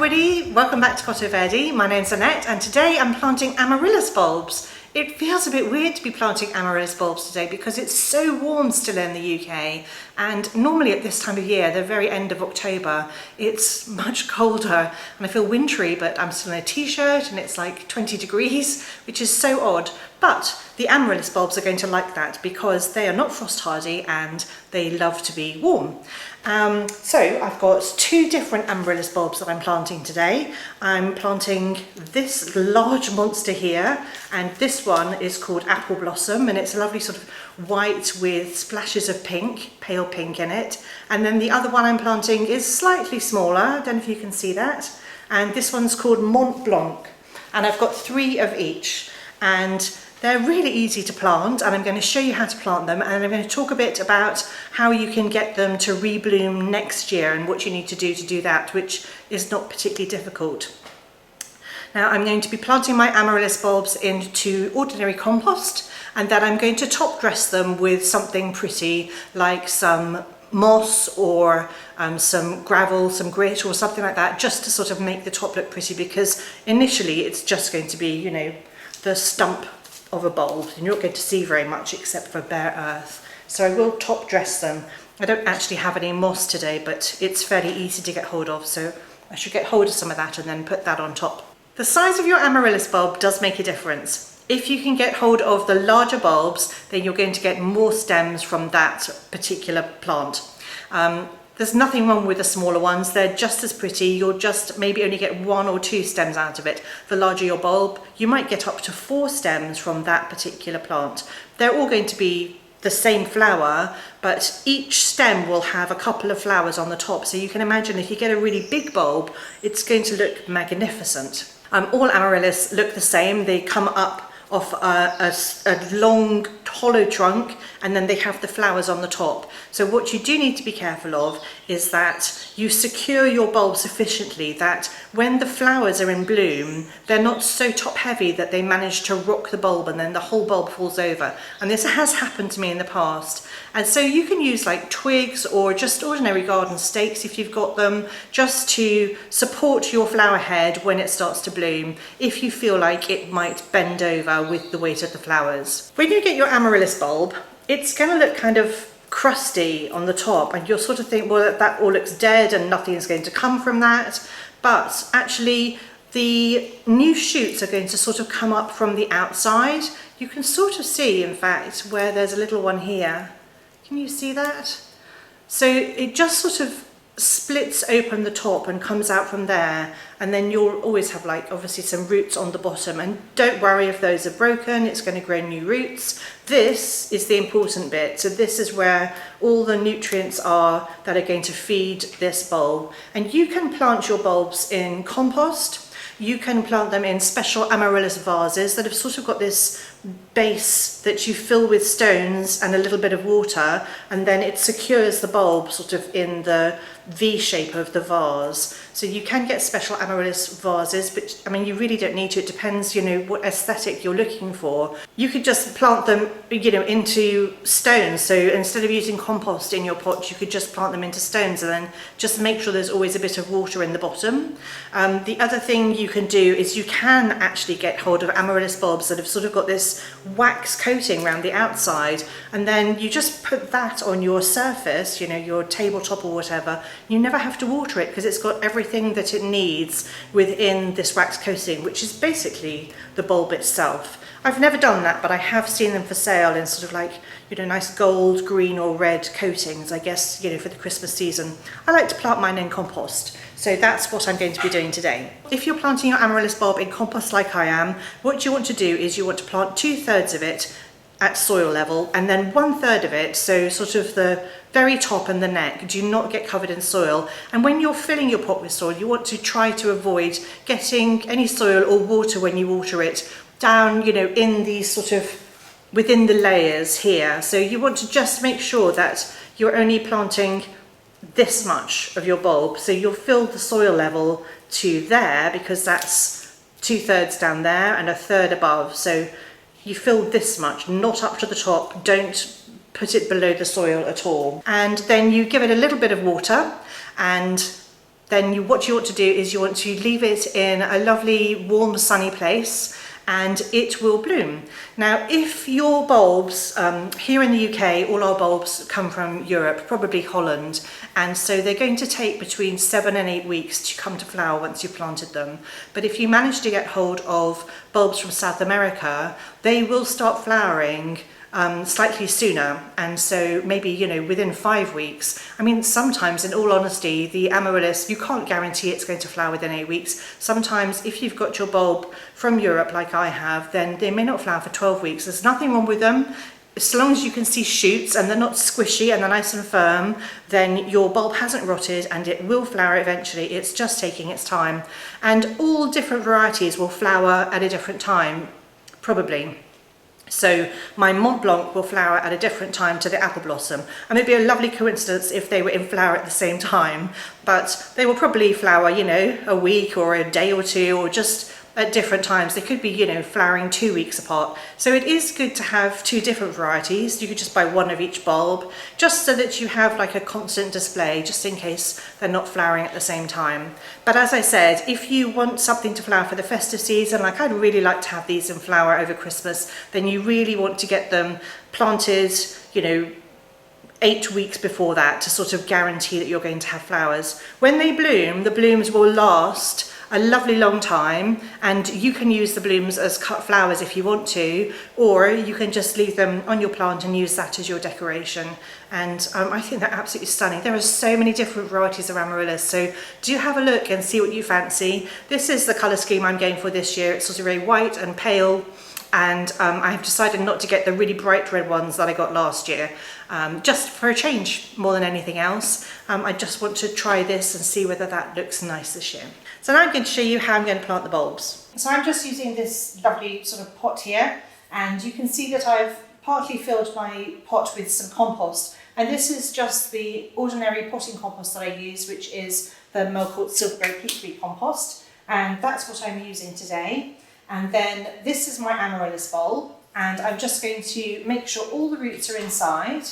everybody, welcome back to Cotto Verde. My name's Annette and today I'm planting Amaryllis bulbs. It feels a bit weird to be planting Amaryllis bulbs today because it's so warm still in the UK, and normally at this time of year, the very end of October, it's much colder and I feel wintry, but I'm still in a t-shirt and it's like 20 degrees, which is so odd. But the Amaryllis bulbs are going to like that because they are not frost hardy and they love to be warm. So I've got two different Amaryllis bulbs that I'm planting today. I'm planting this large monster here, and this one is called Apple Blossom, and it's a lovely sort of white with splashes of pink, pale pink in it. And then the other one I'm planting is slightly smaller, I don't know if you can see that, and this one's called Mont Blanc, and I've got three of each. And they're really easy to plant, and I'm going to show you how to plant them, and I'm going to talk a bit about how you can get them to rebloom next year and what you need to do that, which is not particularly difficult. Now I'm going to be planting my Amaryllis bulbs into ordinary compost, and then I'm going to top dress them with something pretty like some moss or some gravel, some grit or something like that, just to sort of make the top look pretty, because initially it's just going to be, you know, the stump of a bulb, and you're not going to see very much except for bare earth. So I will top dress them. I don't actually have any moss today, but it's fairly easy to get hold of, so I should get hold of some of that and then put that on top. The size of your Amaryllis bulb does make a difference. If you can get hold of the larger bulbs, then you're going to get more stems from that particular plant. There's nothing wrong with the smaller ones, they're just as pretty. You'll just maybe only get one or two stems out of it. The larger your bulb, you might get up to 4 stems from that particular plant. They're all going to be the same flower, but each stem will have a couple of flowers on the top. So you can imagine if you get a really big bulb, it's going to look magnificent. All Amaryllis look the same. They come up off a long hollow trunk, and then they have the flowers on the top. So what you do need to be careful of is that you secure your bulb sufficiently that when the flowers are in bloom, they're not so top heavy that they manage to rock the bulb and then the whole bulb falls over. And this has happened to me in the past. And so you can use like twigs or just ordinary garden stakes if you've got them, just to support your flower head when it starts to bloom, if you feel like it might bend over with the weight of the flowers. When you get your Amaryllis bulb, it's going to look kind of crusty on the top, and you'll sort of think, well, that all looks dead and nothing's going to come from that. But actually the new shoots are going to sort of come up from the outside. You can sort of see, in fact, where there's a little one here. Can you see that? So it just sort of splits open the top and comes out from there, and then you'll always have like obviously some roots on the bottom, and don't worry if those are broken, it's going to grow new roots. This is the important bit, so this is where all the nutrients are that are going to feed this bulb. And you can plant your bulbs in compost. You can plant them in special Amaryllis vases that have sort of got this base that you fill with stones and a little bit of water, and then it secures the bulb sort of in the V shape of the vase. So you can get special Amaryllis vases, but I mean, you really don't need to. It depends, you know, what aesthetic you're looking for. You could just plant them, you know, into stones. So instead of using compost in your pot, you could just plant them into stones, and then just make sure there's always a bit of water in the bottom. The other thing you can do is you can actually get hold of Amaryllis bulbs that have sort of got this wax coating around the outside, and then you just put that on your surface, you know, your tabletop or whatever. You never have to water it because it's got everything that it needs within this wax coating, which is basically the bulb itself. I've never done that, but I have seen them for sale in sort of like, you know, nice gold, green or red coatings, I guess, you know, for the Christmas season. I like to plant mine in compost, so that's what I'm going to be doing today. If you're planting your Amaryllis bulb in compost like I am, what you want to do is you want to plant 2/3 of it at soil level, and then 1/3 of it, so sort of the very top and the neck, do not get covered in soil. And when you're filling your pot with soil, you want to try to avoid getting any soil or water when you water it down, you know, in these sort of within the layers here. So you want to just make sure that you're only planting this much of your bulb, so you'll fill the soil level to there, because that's 2/3 down there and 1/3 above. So you fill this much, not up to the top, don't put it below the soil at all. And then you give it a little bit of water, and then what you want to do is you want to leave it in a lovely warm sunny place and it will bloom. Now if your bulbs, here in the UK all our bulbs come from Europe, probably Holland, and so they're going to take between 7 and 8 weeks to come to flower once you've planted them. But if you manage to get hold of bulbs from South America, they will start flowering slightly sooner, and so maybe, you know, within 5 weeks. I mean, sometimes, in all honesty, the Amaryllis, you can't guarantee it's going to flower within 8 weeks. Sometimes if you've got your bulb from Europe like I have, then they may not flower for 12 weeks. There's nothing wrong with them. As long as you can see shoots and they're not squishy and they're nice and firm, then your bulb hasn't rotted and it will flower eventually. It's just taking its time. And all different varieties will flower at a different time, probably. So my Mont Blanc will flower at a different time to the apple blossom, and it'd be a lovely coincidence if they were in flower at the same time, but they will probably flower, you know, a week or a day or two, or just at different times. They could be, you know, flowering 2 weeks apart. So it is good to have 2 different varieties. You could just buy one of each bulb, just so that you have like a constant display, just in case they're not flowering at the same time. But as I said, if you want something to flower for the festive season, like I'd really like to have these in flower over Christmas, then you really want to get them planted, you know, 8 weeks before that, to sort of guarantee that you're going to have flowers. When they bloom, the blooms will last a lovely long time, and you can use the blooms as cut flowers if you want to, or you can just leave them on your plant and use that as your decoration. And I think they're absolutely stunning. There are so many different varieties of Amaryllis, so do have a look and see what you fancy. This is the colour scheme I'm going for this year. It's sort of very white and pale, and I have decided not to get the really bright red ones that I got last year, just for a change more than anything else. I just want to try this and see whether that looks nice this year. So now I'm going to show you how I'm going to plant the bulbs. So I'm just using this lovely sort of pot here, and you can see that I've partly filled my pot with some compost, and this is just the ordinary potting compost that I use, which is the Melcourt Silvergrove Peachtree compost, and that's what I'm using today. And then this is my Amaryllis bulb, and I'm just going to make sure all the roots are inside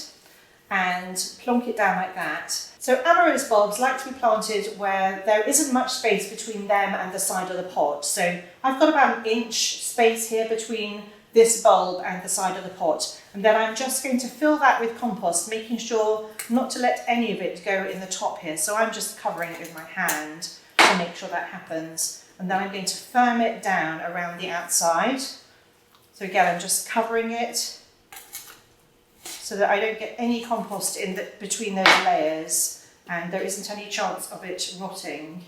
and plonk it down like that. So Amaryllis bulbs like to be planted where there isn't much space between them and the side of the pot. So I've got about 1 inch space here between this bulb and the side of the pot. And then I'm just going to fill that with compost, making sure not to let any of it go in the top here. So I'm just covering it with my hand to make sure that happens. And then I'm going to firm it down around the outside. So again, I'm just covering it so that I don't get any compost in between those layers, and there isn't any chance of it rotting.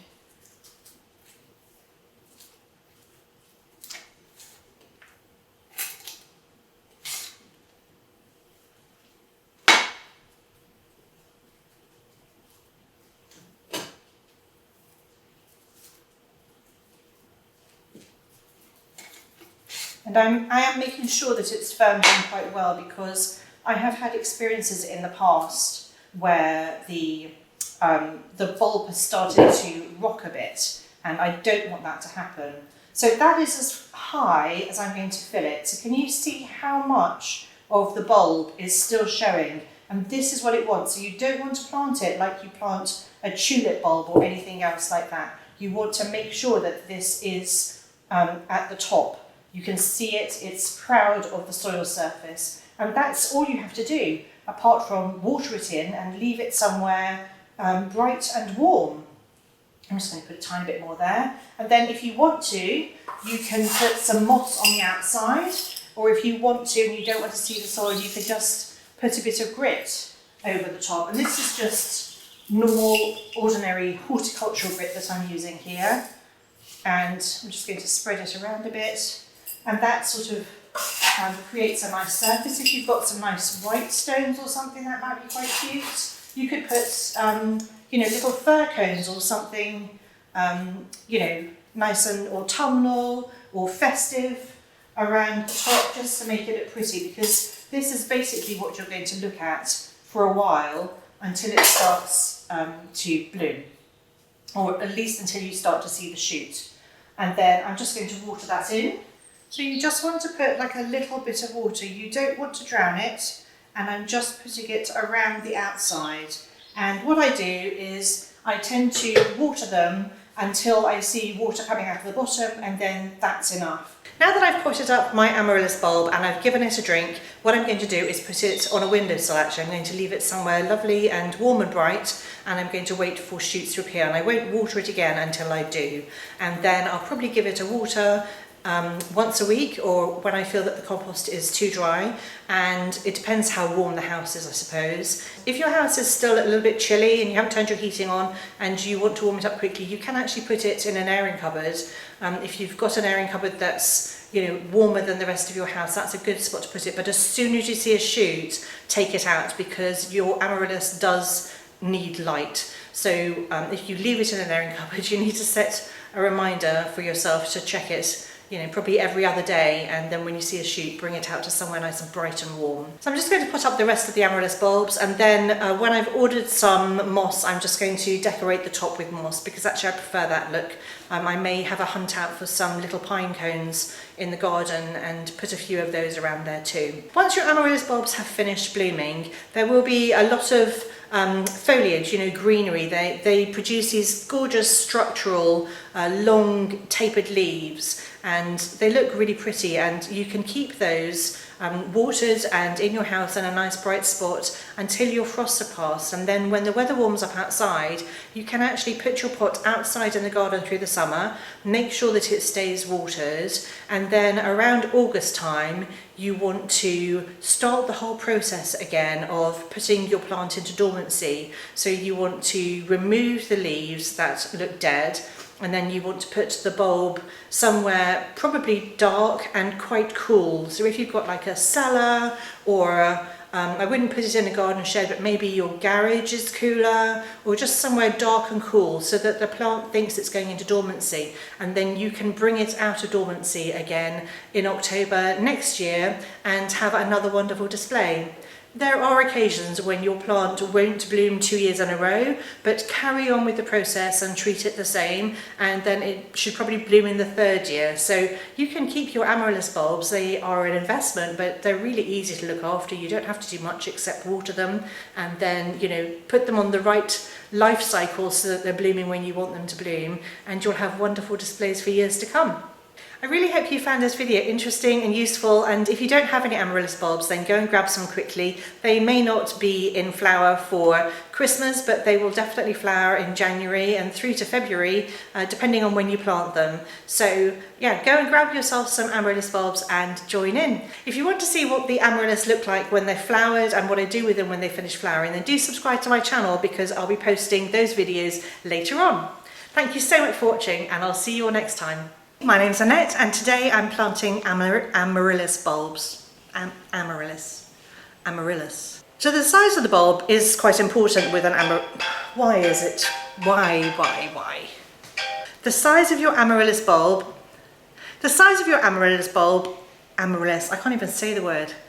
And I am making sure that it's firmed in quite well, because I have had experiences in the past where the bulb has started to rock a bit, and I don't want that to happen. So that is as high as I'm going to fill it. So can you see how much of the bulb is still showing? And this is what it wants. So you don't want to plant it like you plant a tulip bulb or anything else like that. You want to make sure that this is at the top. You can see it, it's proud of the soil surface. And that's all you have to do, apart from water it in and leave it somewhere bright and warm. I'm just going to put a tiny bit more there. And then if you want to, you can put some moss on the outside, or if you want to and you don't want to see the soil, you can just put a bit of grit over the top. And this is just normal, ordinary horticultural grit that I'm using here. And I'm just going to spread it around a bit. And that sort of creates a nice surface. If you've got some nice white stones or something, that might be quite cute. You could put, you know, little fir cones or something, you know, nice and autumnal or festive around the top, just to make it look pretty, because this is basically what you're going to look at for a while until it starts to bloom, or at least until you start to see the shoot. And then I'm just going to water that in. So you just want to put like a little bit of water. You don't want to drown it. And I'm just putting it around the outside. And what I do is I tend to water them until I see water coming out of the bottom, and then that's enough. Now that I've potted up my Amaryllis bulb and I've given it a drink, what I'm going to do is put it on a windowsill. Actually, I'm going to leave it somewhere lovely and warm and bright, and I'm going to wait for shoots to appear, and I won't water it again until I do. And then I'll probably give it a water once a week, or when I feel that the compost is too dry, and it depends how warm the house is, I suppose. If your house is still a little bit chilly and you haven't turned your heating on and you want to warm it up quickly, you can actually put it in an airing cupboard. If you've got an airing cupboard that's warmer than the rest of your house, that's a good spot to put it. But as soon as you see a shoot, take it out, because your Amaryllis does need light. So if you leave it in an airing cupboard, you need to set a reminder for yourself to check it, probably every other day, and then when you see a shoot, bring it out to somewhere nice and bright and warm. So I'm just going to put up the rest of the Amaryllis bulbs, and then when I've ordered some moss, I'm just going to decorate the top with moss, because actually I prefer that look. I may have a hunt out for some little pine cones in the garden and put a few of those around there too. Once your Amaryllis bulbs have finished blooming, there will be a lot of foliage, greenery. They produce these gorgeous structural, long tapered leaves, and they look really pretty, and you can keep those watered and in your house in a nice bright spot until your frosts are past. And then when the weather warms up outside, you can actually put your pot outside in the garden through the summer, make sure that it stays watered, and then around August time you want to start the whole process again of putting your plant into dormancy. So you want to remove the leaves that look dead, and then you want to put the bulb somewhere probably dark and quite cool. So if you've got like a cellar, or I wouldn't put it in a garden shed, but maybe your garage is cooler, or just somewhere dark and cool, so that the plant thinks it's going into dormancy, and then you can bring it out of dormancy again in October next year and have another wonderful display. There are occasions when your plant won't bloom 2 years in a row, but carry on with the process and treat it the same, and then it should probably bloom in the 3rd year. So you can keep your Amaryllis bulbs. They are an investment, but they're really easy to look after. You don't have to do much except water them, and then put them on the right life cycle so that they're blooming when you want them to bloom, and you'll have wonderful displays for years to come. I really hope you found this video interesting and useful, and if you don't have any Amaryllis bulbs, then go and grab some quickly. They may not be in flower for Christmas, but they will definitely flower in January and through to February, depending on when you plant them. So yeah, go and grab yourself some Amaryllis bulbs and join in. If you want to see what the Amaryllis look like when they're flowered and what I do with them when they finish flowering, then do subscribe to my channel, because I'll be posting those videos later on. Thank you so much for watching, and I'll see you all next time. My name's Annette, and today I'm planting Amaryllis bulbs. Amaryllis. So the size of the bulb is quite important with an Why is it? Why? The size of your Amaryllis bulb, Amaryllis, I can't even say the word.